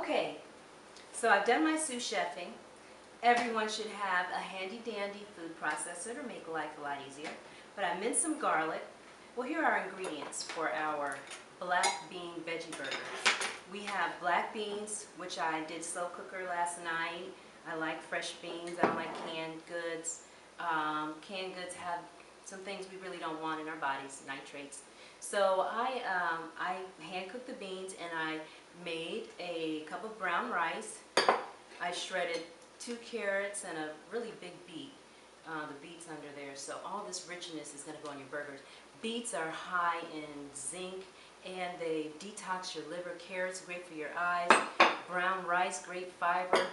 Okay, so I've done my sous chefing. Everyone should have a handy dandy food processor to make life a lot easier. But I minced some garlic. Well, here are our ingredients for our black bean veggie burgers. We have black beans, which I did slow cooker last night. I like fresh beans. I don't like canned goods. Canned goods have some things we really don't want in our bodies, nitrates. So I hand cooked the beans and I made a cup of brown rice. I shredded 2 carrots and a really big beet. The beet's under there, so all this richness is going to go on your burgers. Beets are high in zinc and they detox your liver. Carrots, great for your eyes. Brown rice, great fiber.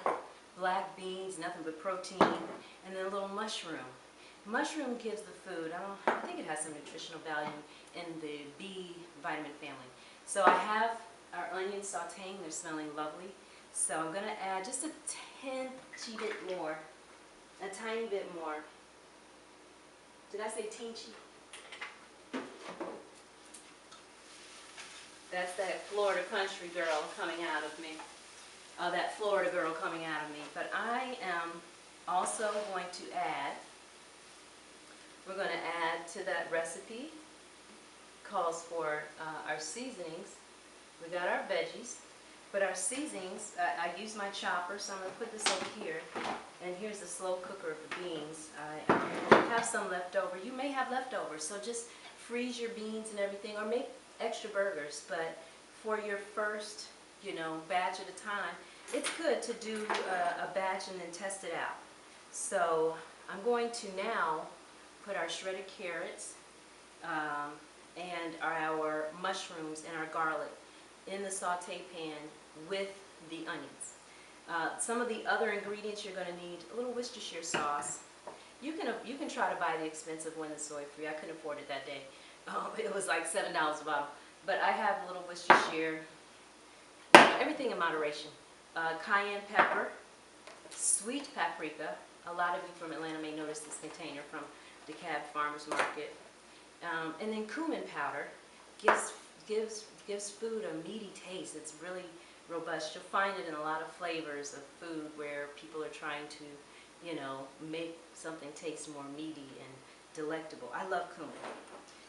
Black beans, nothing but protein. And then a little mushroom. Mushroom gives the food, I think it has some nutritional value in the B vitamin family. So I have our onions sauteing, they're smelling lovely. So I'm going to add just a teensy bit more, a tiny bit more. Did I say teensy? That's that Florida country girl coming out of me. That Florida girl coming out of me. But I am also going to add, we're going to add to that recipe, calls for our seasonings. We got our veggies, but our seasonings, I use my chopper, so I'm going to put this over here. And here's the slow cooker of the beans. I have some left over. You may have leftovers, so just freeze your beans and everything, or make extra burgers. But for your first, batch at a time, it's good to do a batch and then test it out. So I'm going to now put our shredded carrots and our mushrooms and our garlic in the saute pan with the onions. Some of the other ingredients you're going to need: a little Worcestershire sauce. You can try to buy the expensive one that's soy free. I couldn't afford it that day. It was like $7 a bottle. But I have a little Worcestershire. Everything in moderation. Cayenne pepper, sweet paprika. A lot of you from Atlanta may notice this container from DeKalb Farmers Market. And then cumin powder gives food a meaty taste. It's really robust. You'll find it in a lot of flavors of food where people are trying to, make something taste more meaty and delectable. I love cumin.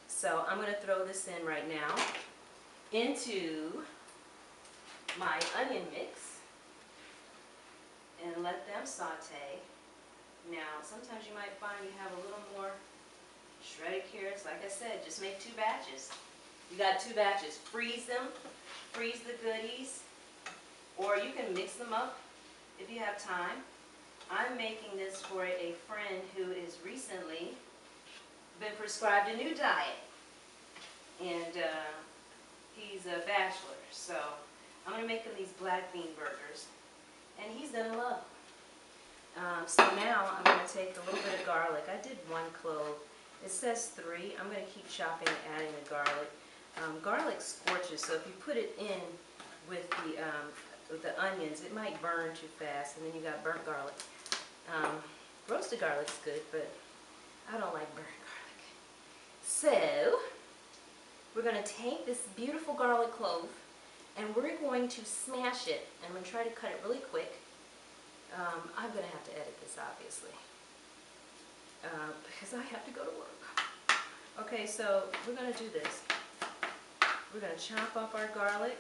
So I'm going to throw this in right now into my onion mix and let them saute. Now, sometimes you might find you have a little more shredded carrots. Like I said, just make 2 batches. You got 2 batches. Freeze them. Freeze the goodies. Or you can mix them up if you have time. I'm making this for a friend who is recently been prescribed a new diet. And he's a bachelor. So I'm going to make him these black bean burgers. And he's going to love them. So now I'm going to take a little bit of garlic. I did 1 clove. It says 3. I'm going to keep chopping and adding the garlic. Garlic scorches, so if you put it in with the onions, it might burn too fast, and then you got burnt garlic. Roasted garlic's good, but I don't like burnt garlic. So we're going to take this beautiful garlic clove, and we're going to smash it. And I'm going to try to cut it really quick. I'm going to have to edit this, obviously, because I have to go to work. Okay, so we're going to do this. We're going to chop up our garlic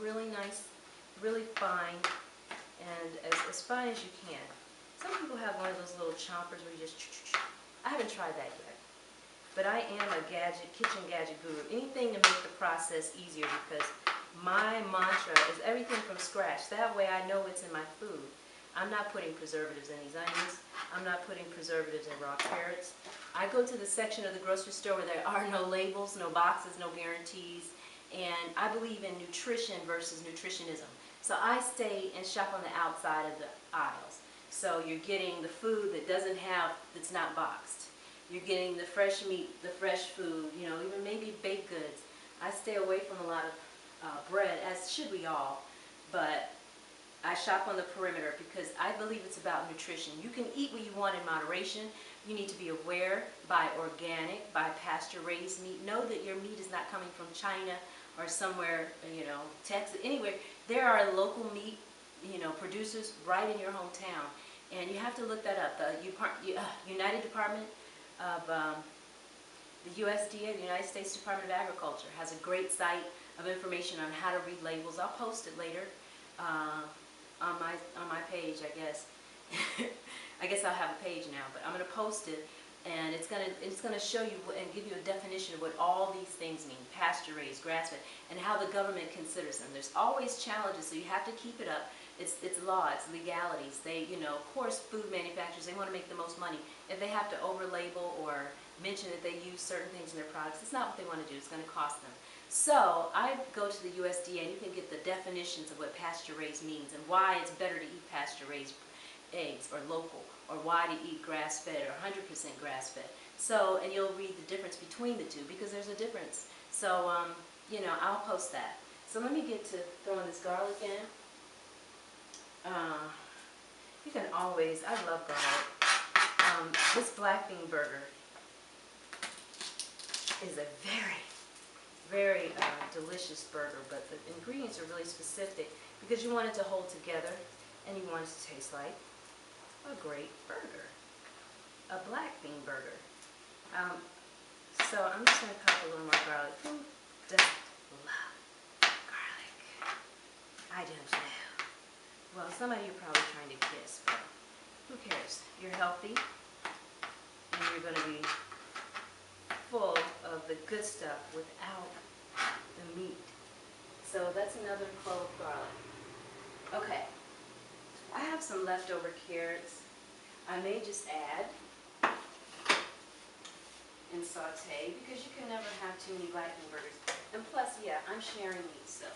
really nice, really fine, and as fine as you can. Some people have one of those little choppers where you just I haven't tried that yet. But I am a kitchen gadget guru. Anything to make the process easier, because my mantra is everything from scratch. That way I know it's in my food. I'm not putting preservatives in these onions. I'm not putting preservatives in raw carrots. I go to the section of the grocery store where there are no labels, no boxes, no guarantees. And I believe in nutrition versus nutritionism. So I stay and shop on the outside of the aisles. So you're getting the food that's not boxed. You're getting the fresh meat, the fresh food, even maybe baked goods. I stay away from a lot of bread, as should we all. But I shop on the perimeter because I believe it's about nutrition. You can eat what you want in moderation. You need to be aware: buy organic, buy pasture-raised meat. Know that your meat is not coming from China or somewhere, you know, Texas, anywhere. There are local meat, you know, producers right in your hometown, and you have to look that up. The United Department of the USDA, the United States Department of Agriculture, has a great site of information on how to read labels. I'll post it later on my page, I guess. I guess I'll have a page now, but I'm going to post it, and it's gonna show you and give you a definition of what all these things mean: pasture raised, grass fed, and how the government considers them. There's always challenges, so you have to keep it up. It's law, it's legalities. They, you know, of course, food manufacturers, they want to make the most money. If they have to over-label or mention that they use certain things in their products, it's not what they want to do. It's going to cost them. So I go to the USDA, and you can get the definitions of what pasture-raised means and why it's better to eat pasture-raised eggs or local, or why to eat grass-fed or 100% grass-fed. So, and you'll read the difference between the two, because there's a difference. So, you know, I'll post that. So let me get to throwing this garlic in. You can always, I love garlic. This black bean burger is a very, very delicious burger, but the ingredients are really specific because you want it to hold together and you want it to taste like a great burger, a black bean burger. So I'm just going to pop a little more garlic. Who doesn't love garlic? I don't know. Well, some of you are probably trying to kiss, but who cares? You're healthy, and you're going to be full of the good stuff without the meat. So that's another clove of garlic. Okay, I have some leftover carrots. I may just add and saute, because you can never have too many black bean burgers. And plus, yeah, I'm sharing these, so.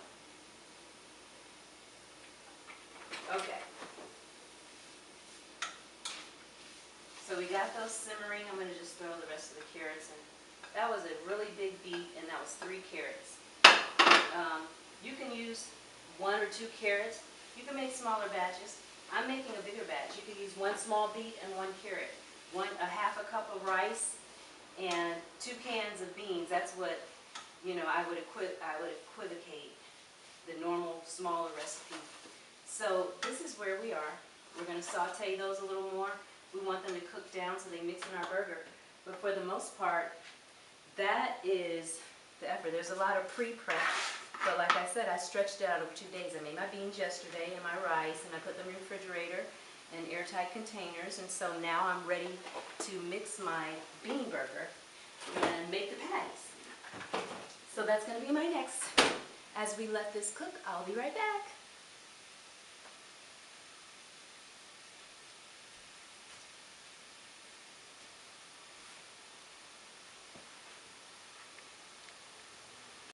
Okay. So we got those simmering. I'm going to just throw the rest of the carrots in. That was a really big beet, and that was 3 carrots. You can use 1 or 2 carrots. You can make smaller batches. I'm making a bigger batch. You can use 1 small beet and 1 carrot, a half a cup of rice, and 2 cans of beans. That's what, you know, I would equivocate the normal smaller recipe. So this is where we are. We're going to saute those a little more. We want them to cook down so they mix in our burger. But for the most part, that is the effort. There's a lot of pre-prep. But like I said, I stretched it out over 2 days. I made my beans yesterday and my rice, and I put them in the refrigerator in airtight containers. And so now I'm ready to mix my bean burger and make the patties. So that's going to be my next. As we let this cook, I'll be right back.